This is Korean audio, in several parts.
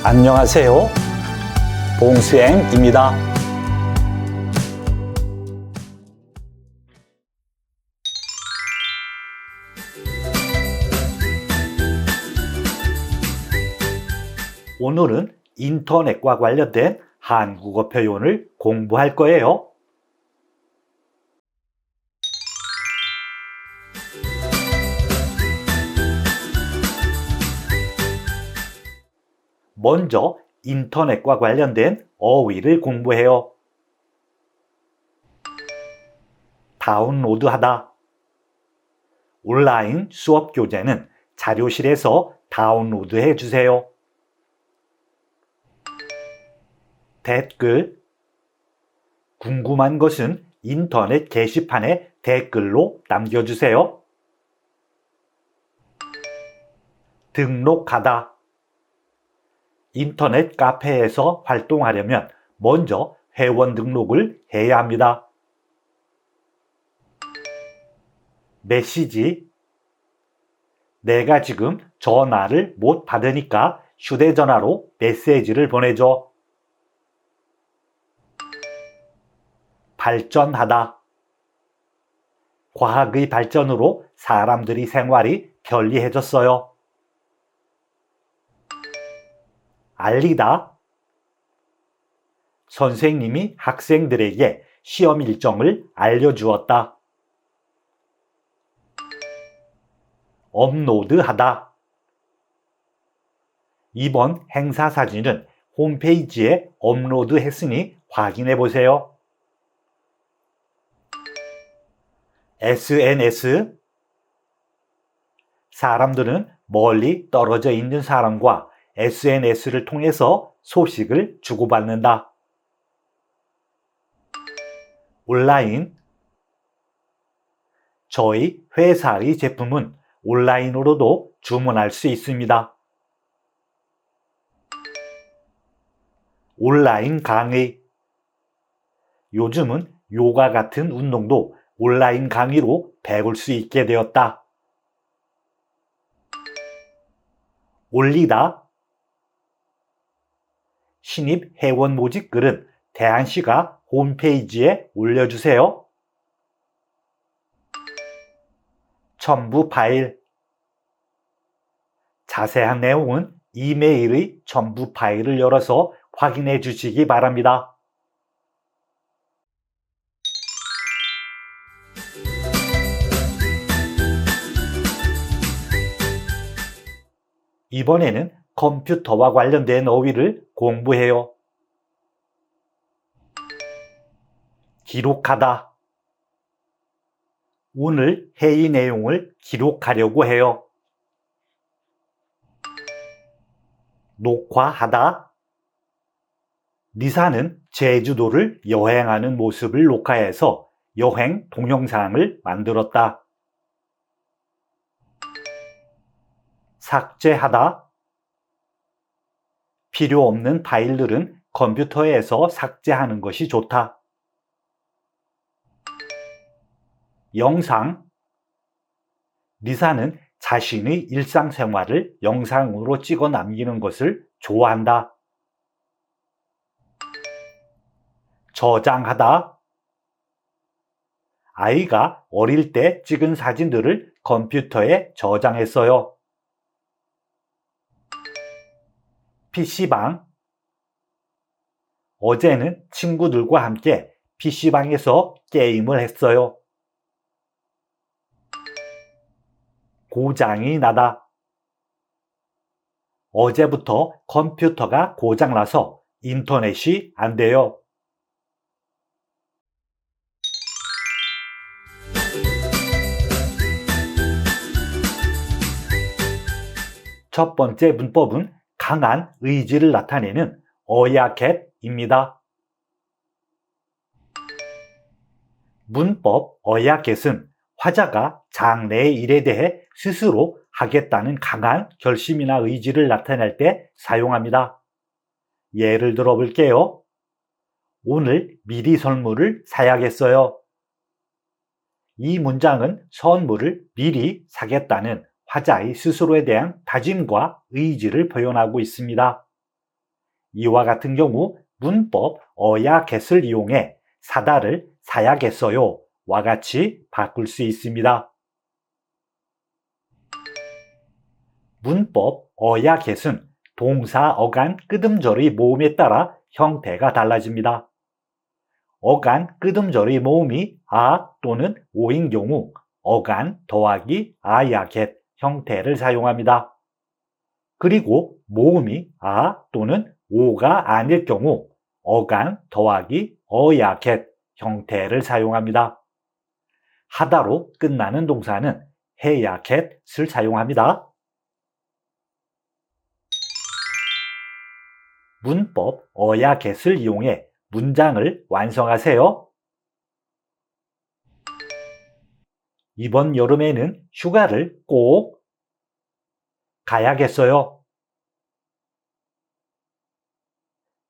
안녕하세요. 봉수행입니다. 오늘은 인터넷과 관련된 한국어 표현을 공부할 거예요. 먼저 인터넷과 관련된 어휘를 공부해요. 다운로드하다. 온라인 수업 교재는 자료실에서 다운로드해 주세요. 댓글. 궁금한 것은 인터넷 게시판에 댓글로 남겨주세요. 등록하다. 인터넷 카페에서 활동하려면 먼저 회원 등록을 해야 합니다. 메시지. 내가 지금 전화를 못 받으니까 휴대전화로 메시지를 보내줘. 발전하다. 과학의 발전으로 사람들이 생활이 편리해졌어요. 알리다. 선생님이 학생들에게 시험 일정을 알려주었다. 업로드하다. 이번 행사 사진은 홈페이지에 업로드했으니 확인해 보세요. SNS. 사람들은 멀리 떨어져 있는 사람과 SNS를 통해서 소식을 주고받는다. 온라인. 저희 회사의 제품은 온라인으로도 주문할 수 있습니다. 온라인 강의. 요즘은 요가 같은 운동도 온라인 강의로 배울 수 있게 되었다. 올리다. 신입 회원 모집 글은 대한시가 홈페이지에 올려주세요. 첨부 파일. 자세한 내용은 이메일의 첨부 파일을 열어서 확인해 주시기 바랍니다. 이번에는 컴퓨터와 관련된 어휘를 공부해요. 기록하다. 오늘 회의 내용을 기록하려고 해요. 녹화하다. 리사는 제주도를 여행하는 모습을 녹화해서 여행 동영상을 만들었다. 삭제하다. 필요 없는 파일들은 컴퓨터에서 삭제하는 것이 좋다. 영상. 리사는 자신의 일상생활을 영상으로 찍어 남기는 것을 좋아한다. 저장하다. 아이가 어릴 때 찍은 사진들을 컴퓨터에 저장했어요. PC방. 어제는 친구들과 함께 PC방에서 게임을 했어요. 고장이 나다. 어제부터 컴퓨터가 고장나서 인터넷이 안 돼요. 첫 번째 문법은 강한 의지를 나타내는 어야켓입니다. 문법 어야켓은 화자가 장래의 일에 대해 스스로 하겠다는 강한 결심이나 의지를 나타낼 때 사용합니다. 예를 들어 볼게요. 오늘 미리 선물을 사야겠어요. 이 문장은 선물을 미리 사겠다는 화자의 스스로에 대한 다짐과 의지를 표현하고 있습니다. 이와 같은 경우 문법 어야 get을 이용해 사다를 사야겠어요 와 같이 바꿀 수 있습니다. 문법 어야 get은 동사 어간 끄듬절의 모음에 따라 형태가 달라집니다. 어간 끄듬절의 모음이 아 또는 오인 경우 어간 더하기 아야 get 형태를 사용합니다. 그리고 모음이 아 또는 오가 아닐 경우 어간 더하기 어야 get 형태를 사용합니다. 하다로 끝나는 동사는 해야 get을 사용합니다. 문법 어야 get을 이용해 문장을 완성하세요. 이번 여름에는 휴가를 꼭 가야겠어요.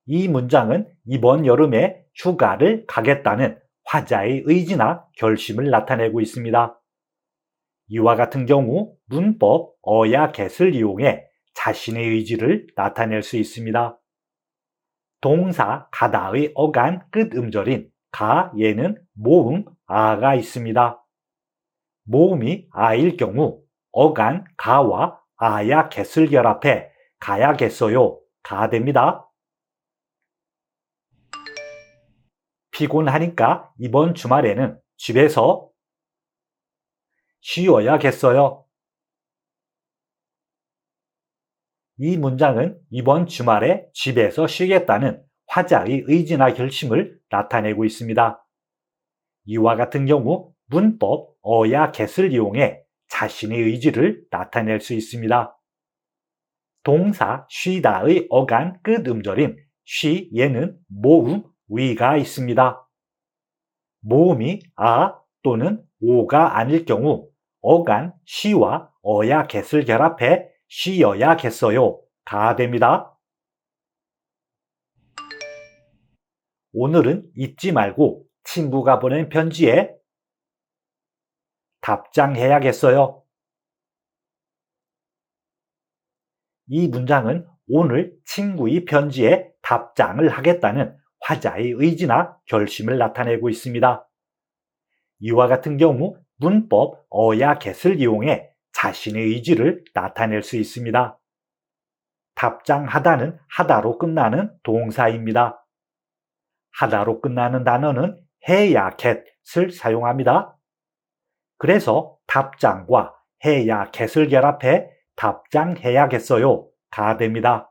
이 문장은 이번 여름에 휴가를 가겠다는 화자의 의지나 결심을 나타내고 있습니다. 이와 같은 경우 문법 어야 get을 이용해 자신의 의지를 나타낼 수 있습니다. 동사 가다의 어간 끝 음절인 가에는 모음 아가 있습니다. 모음이 아일 경우 어간 가와 아야 get을 결합해 가야겠어요 가 됩니다. 피곤하니까 이번 주말에는 집에서 쉬어야겠어요. 이 문장은 이번 주말에 집에서 쉬겠다는 화자의 의지나 결심을 나타내고 있습니다. 이와 같은 경우 문법 어야 get을 이용해 자신의 의지를 나타낼 수 있습니다. 동사 쉬다의 어간 끝 음절인 쉬에는 모음 위가 있습니다. 모음이 아 또는 오가 아닐 경우 어간 쉬와 어야 get을 결합해 쉬어야겠어요 가 됩니다. 오늘은 잊지 말고 친구가 보낸 편지에 답장해야겠어요. 이 문장은 오늘 친구의 편지에 답장을 하겠다는 화자의 의지나 결심을 나타내고 있습니다. 이와 같은 경우 문법 어야 get을 이용해 자신의 의지를 나타낼 수 있습니다. 답장하다는 하다로 끝나는 동사입니다. 하다로 끝나는 단어는 해야 get을 사용합니다. 그래서 답장과 해야 get을 결합해 답장해야겠어요 가 됩니다.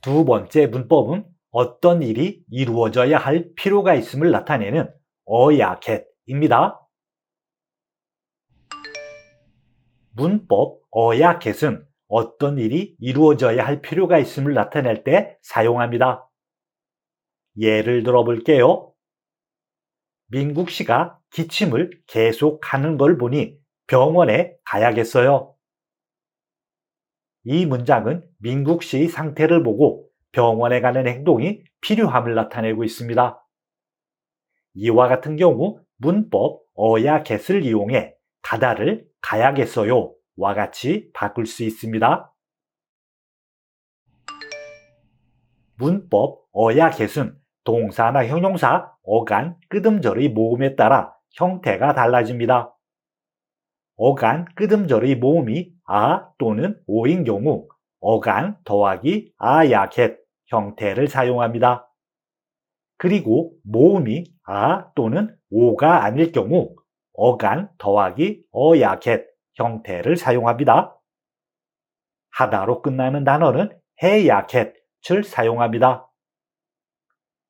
두 번째 문법은 어떤 일이 이루어져야 할 필요가 있음을 나타내는 어야 get입니다. 문법 어야 get은 어떤 일이 이루어져야 할 필요가 있음을 나타낼 때 사용합니다. 예를 들어 볼게요. 민국 씨가 기침을 계속하는 걸 보니 병원에 가야겠어요. 이 문장은 민국 씨의 상태를 보고 병원에 가는 행동이 필요함을 나타내고 있습니다. 이와 같은 경우 문법 어야 get을 이용해 가다를 가야겠어요 와 같이 바꿀 수 있습니다. 문법 어야 get은 동사나 형용사 어간 끄듬절의 모음에 따라 형태가 달라집니다. 어간 끄듬절의 모음이 아 또는 오인 경우 어간 더하기 아야 get 형태를 사용합니다. 그리고 모음이 아 또는 오가 아닐 경우 어간 더하기 어야 get 형태를 사용합니다. 하다로 끝나는 단어는 해야 get을 사용합니다.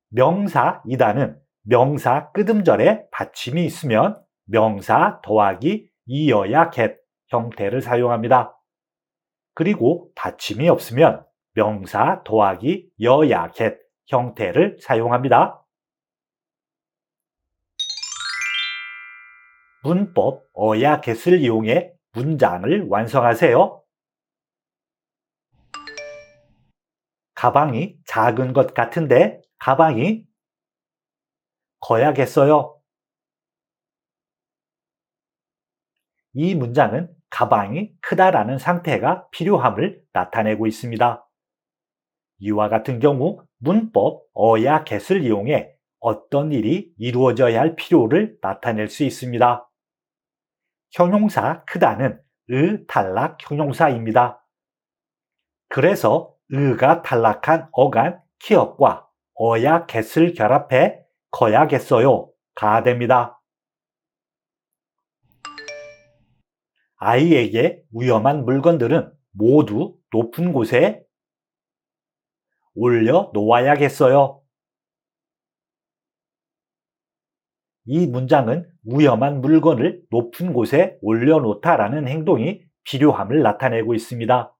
명사이다는 명사 끄듬절에 받침이 있으면 명사 더하기 이어야 get 형태를 사용합니다. 그리고 받침이 없으면 명사 더하기 여야 get 형태를 사용합니다. 문법 어야 get을 이용해 문장을 완성하세요. 가방이 작은 것 같은데 가방이 커야겠어요. 이 문장은 가방이 크다라는 상태가 필요함을 나타내고 있습니다. 이와 같은 경우 문법 어야 get을 이용해 어떤 일이 이루어져야 할 필요를 나타낼 수 있습니다. 형용사 크다는 탈락 형용사입니다. 그래서 가 탈락한 어간 키역과 어야 get을 결합해 커야겠어요 가 됩니다. 아이에게 위험한 물건들은 모두 높은 곳에 올려 놓아야겠어요. 이 문장은 위험한 물건을 높은 곳에 올려놓다라는 행동이 필요함을 나타내고 있습니다.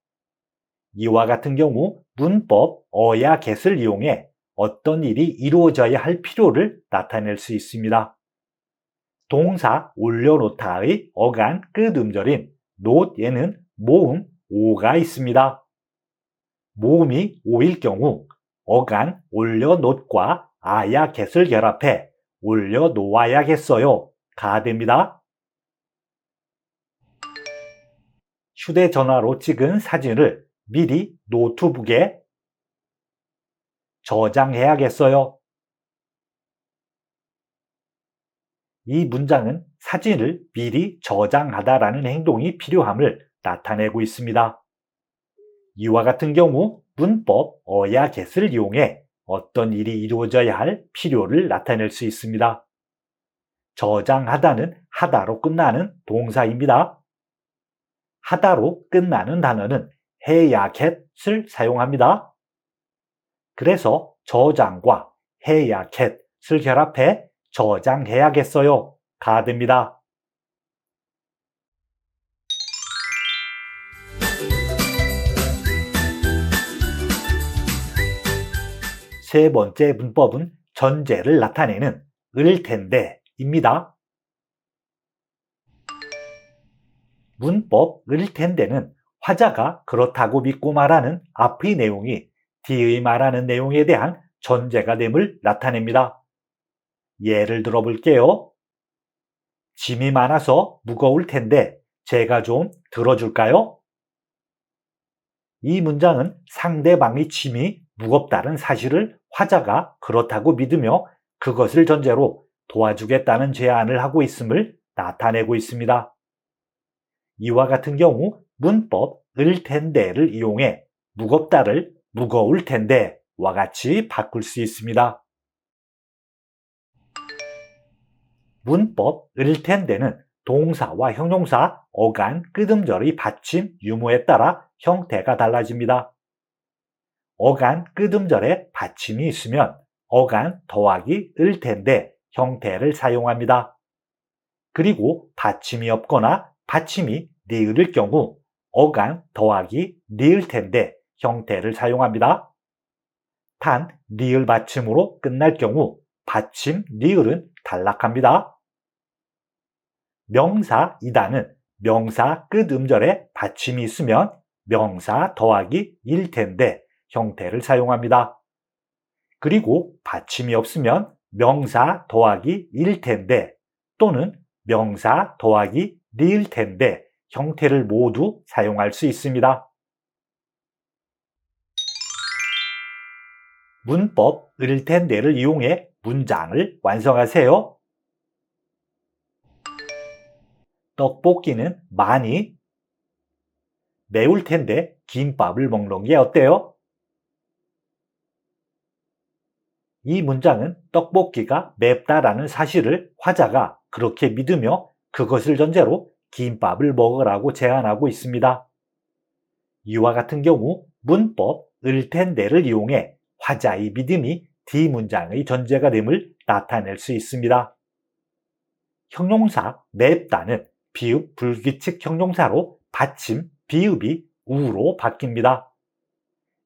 이와 같은 경우 문법 어야 get을 이용해 어떤 일이 이루어져야 할 필요를 나타낼 수 있습니다. 동사 올려놓다의 어간 끝 음절인 not에는 모음 오가 있습니다. 모음이 오일 경우 어간 올려놓과 아야 get을 결합해 올려놓아야겠어요 가 됩니다. 휴대전화로 찍은 사진을 미리 노트북에 저장해야겠어요. 이 문장은 사진을 미리 저장하다라는 행동이 필요함을 나타내고 있습니다. 이와 같은 경우 문법 어야 get을 이용해 어떤 일이 이루어져야 할 필요를 나타낼 수 있습니다. 저장하다는 하다로 끝나는 동사입니다. 하다로 끝나는 단어는 해야 get을 사용합니다. 그래서 저장과 해야 get을 결합해 저장해야겠어요 가 됩니다. 세 번째 문법은 전제를 나타내는 을 텐데 입니다. 문법 을 텐데는 화자가 그렇다고 믿고 말하는 앞의 내용이 뒤의 말하는 내용에 대한 전제가 됨을 나타냅니다. 예를 들어 볼게요. 짐이 많아서 무거울 텐데 제가 좀 들어줄까요? 이 문장은 상대방의 짐이 무겁다는 사실을 화자가 그렇다고 믿으며 그것을 전제로 도와주겠다는 제안을 하고 있음을 나타내고 있습니다. 이와 같은 경우 문법 을 텐데를 이용해 무겁다를 무거울 텐데와 같이 바꿀 수 있습니다. 문법 을 텐데는 동사와 형용사, 어간, 끄듬절의 받침, 유무에 따라 형태가 달라집니다. 어간, 끄듬절에 받침이 있으면 어간 더하기 을 텐데 형태를 사용합니다. 그리고 받침이 없거나 받침이 니을일 경우 어간 더하기 니을 텐데 형태를 사용합니다. 단 니을 받침으로 끝날 경우 받침 니을은 탈락합니다. 명사 이다는 명사 끝 음절에 받침이 있으면 명사 더하기 일 텐데 형태를 사용합니다. 그리고 받침이 없으면 명사 더하기 일 텐데 또는 명사 더하기 니을 텐데 형태를 모두 사용할 수 있습니다. 문법 을 텐데를 이용해 문장을 완성하세요. 떡볶이는 많이 매울 텐데 김밥을 먹는 게 어때요? 이 문장은 떡볶이가 맵다라는 사실을 화자가 그렇게 믿으며 그것을 전제로 김밥을 먹으라고 제안하고 있습니다. 이와 같은 경우 문법 을 텐데를 이용해 화자의 믿음이 D문장의 전제가 됨을 나타낼 수 있습니다. 형용사 맵다는 비읍 불규칙 형용사로 받침 비읍이 우로 바뀝니다.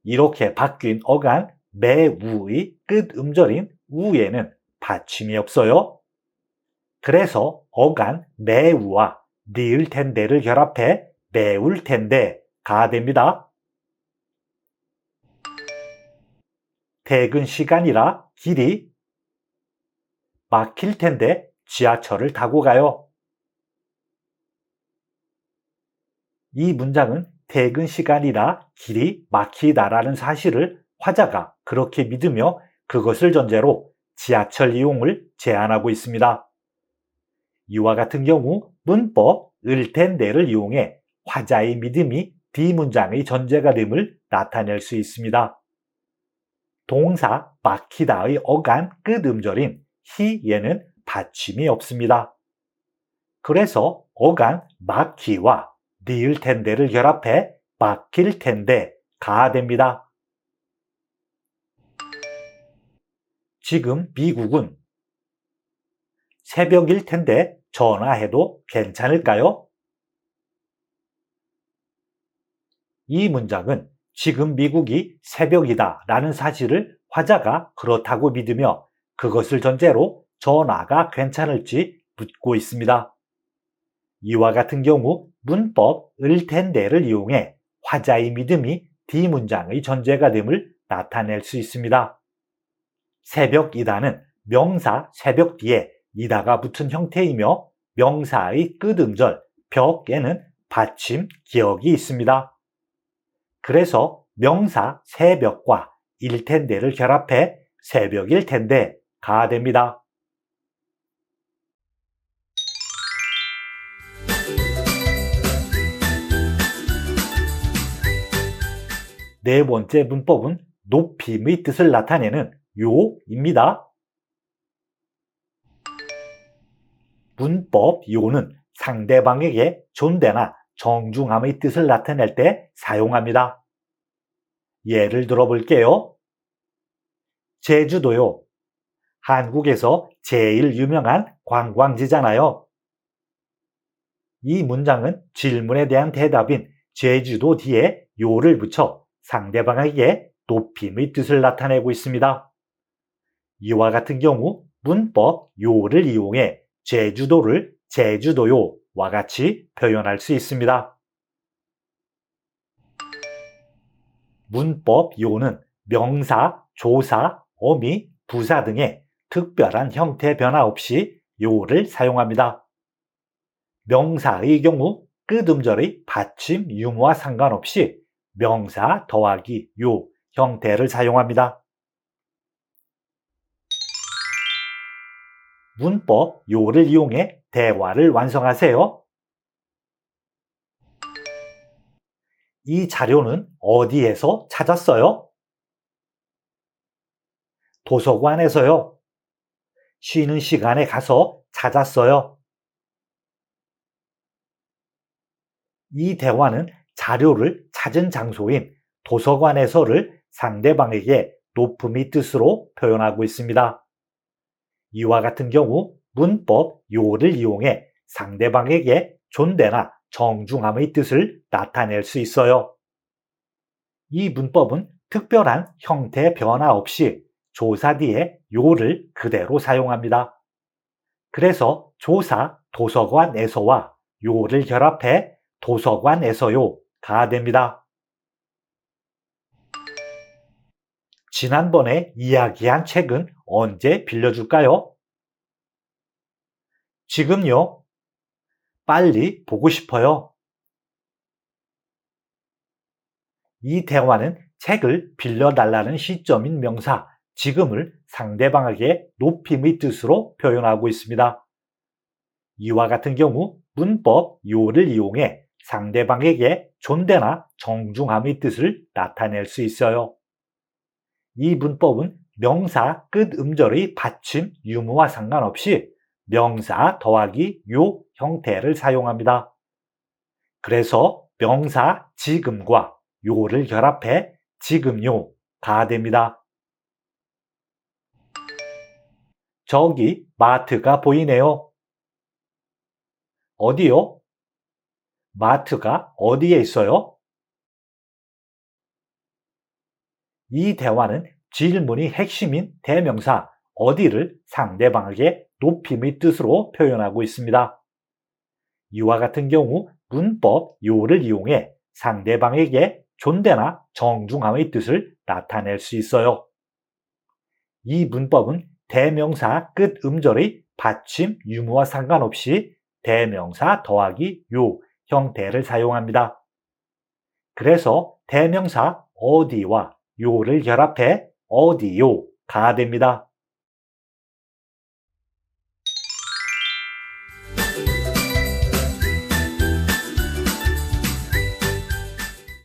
이렇게 바뀐 어간 매우의 끝 음절인 우에는 받침이 없어요. 그래서 어간 매우와 니을 텐데를 결합해 매울 텐데가 됩니다. 퇴근 시간이라 길이 막힐 텐데 지하철을 타고 가요. 이 문장은 퇴근 시간이라 길이 막히다라는 사실을 화자가 그렇게 믿으며 그것을 전제로 지하철 이용을 제안하고 있습니다. 이와 같은 경우 문법 을 텐데를 이용해 화자의 믿음이 D문장의 전제가 됨을 나타낼 수 있습니다. 동사 막히다의 어간 끝 음절인 히에는 받침이 없습니다. 그래서 어간 막히와 리을 텐데를 결합해 막힐 텐데가 됩니다. 지금 미국은 새벽일 텐데 전화해도 괜찮을까요? 이 문장은 지금 미국이 새벽이다 라는 사실을 화자가 그렇다고 믿으며 그것을 전제로 전화가 괜찮을지 묻고 있습니다. 이와 같은 경우 문법 을 텐데를 이용해 화자의 믿음이 D문장의 전제가 됨을 나타낼 수 있습니다. 새벽이다는 명사 새벽 뒤에 이다가 붙은 형태이며 명사의 끝음절 벽에는 받침 기억이 있습니다. 그래서 명사 새벽과 일 텐데를 결합해 새벽일 텐데가 됩니다. 네 번째 문법은 높임의 뜻을 나타내는 요입니다. 문법 요는 상대방에게 존대나 정중함의 뜻을 나타낼 때 사용합니다. 예를 들어 볼게요. 제주도요. 한국에서 제일 유명한 관광지잖아요. 이 문장은 질문에 대한 대답인 제주도 뒤에 요를 붙여 상대방에게 높임의 뜻을 나타내고 있습니다. 이와 같은 경우 문법 요를 이용해 제주도를 제주도요와 같이 표현할 수 있습니다. 문법 요는 명사, 조사, 어미, 부사 등의 특별한 형태 변화 없이 요를 사용합니다. 명사의 경우 끝음절의 받침, 유무와 상관없이 명사 더하기 요 형태를 사용합니다. 문법 요를 이용해 대화를 완성하세요. 이 자료는 어디에서 찾았어요? 도서관에서요. 쉬는 시간에 가서 찾았어요. 이 대화는 자료를 찾은 장소인 도서관에서를 상대방에게 높음의 뜻으로 표현하고 있습니다. 이와 같은 경우 문법 요를 이용해 상대방에게 존대나 정중함의 뜻을 나타낼 수 있어요. 이 문법은 특별한 형태 변화 없이 조사 뒤에 요를 그대로 사용합니다. 그래서 조사 도서관에서와 요를 결합해 도서관에서요가 됩니다. 지난번에 이야기한 책은 언제 빌려줄까요? 지금요. 빨리 보고 싶어요. 이 대화는 책을 빌려달라는 시점인 명사 지금을 상대방에게 높임의 뜻으로 표현하고 있습니다. 이와 같은 경우 문법 요를 이용해 상대방에게 존대나 정중함의 뜻을 나타낼 수 있어요. 이 문법은 명사 끝 음절의 받침, 유무와 상관없이 명사 더하기 요 형태를 사용합니다. 그래서 명사 지금과 요를 결합해 지금요가 됩니다. 저기 마트가 보이네요. 어디요? 마트가 어디에 있어요? 이 대화는 질문의 핵심인 대명사 어디를 상대방에게 높임의 뜻으로 표현하고 있습니다. 이와 같은 경우 문법 요를 이용해 상대방에게 존대나 정중함의 뜻을 나타낼 수 있어요. 이 문법은 대명사 끝 음절의 받침, 유무와 상관없이 대명사 더하기 요 형태를 사용합니다. 그래서 대명사 어디와 요를 결합해 어디요가 됩니다.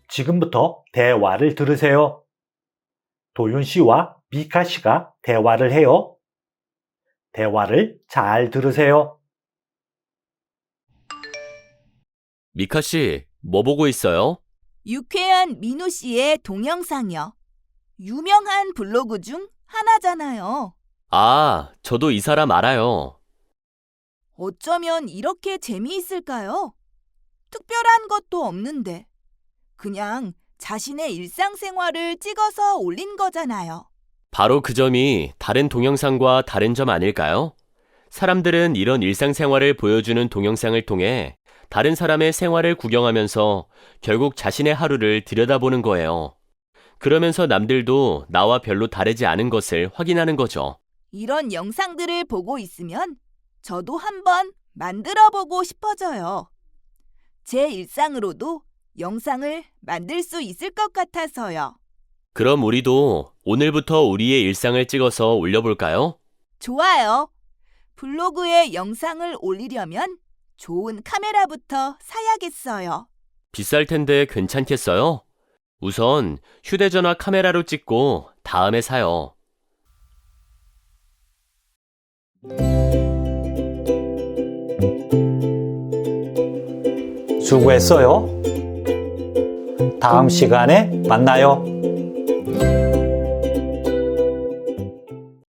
지금부터 대화를 들으세요. 도윤 씨와 미카 씨가 대화를 해요. 대화를 잘 들으세요. 미카 씨, 뭐 보고 있어요? 유쾌한 민호 씨의 동영상이요. 유명한 블로그 중 하나잖아요. 아, 저도 이 사람 알아요. 어쩌면 이렇게 재미있을까요? 특별한 것도 없는데. 그냥 자신의 일상생활을 찍어서 올린 거잖아요. 바로 그 점이 다른 동영상과 다른 점 아닐까요? 사람들은 이런 일상생활을 보여주는 동영상을 통해 다른 사람의 생활을 구경하면서 결국 자신의 하루를 들여다보는 거예요. 그러면서 남들도 나와 별로 다르지 않은 것을 확인하는 거죠. 이런 영상들을 보고 있으면 저도 한번 만들어보고 싶어져요. 제 일상으로도 영상을 만들 수 있을 것 같아서요. 그럼 우리도 오늘부터 우리의 일상을 찍어서 올려볼까요? 좋아요. 블로그에 영상을 올리려면 좋은 카메라부터 사야겠어요. 비쌀 텐데 괜찮겠어요? 우선 휴대전화 카메라로 찍고 다음에 사요. 수고했어요. 다음 시간에 만나요.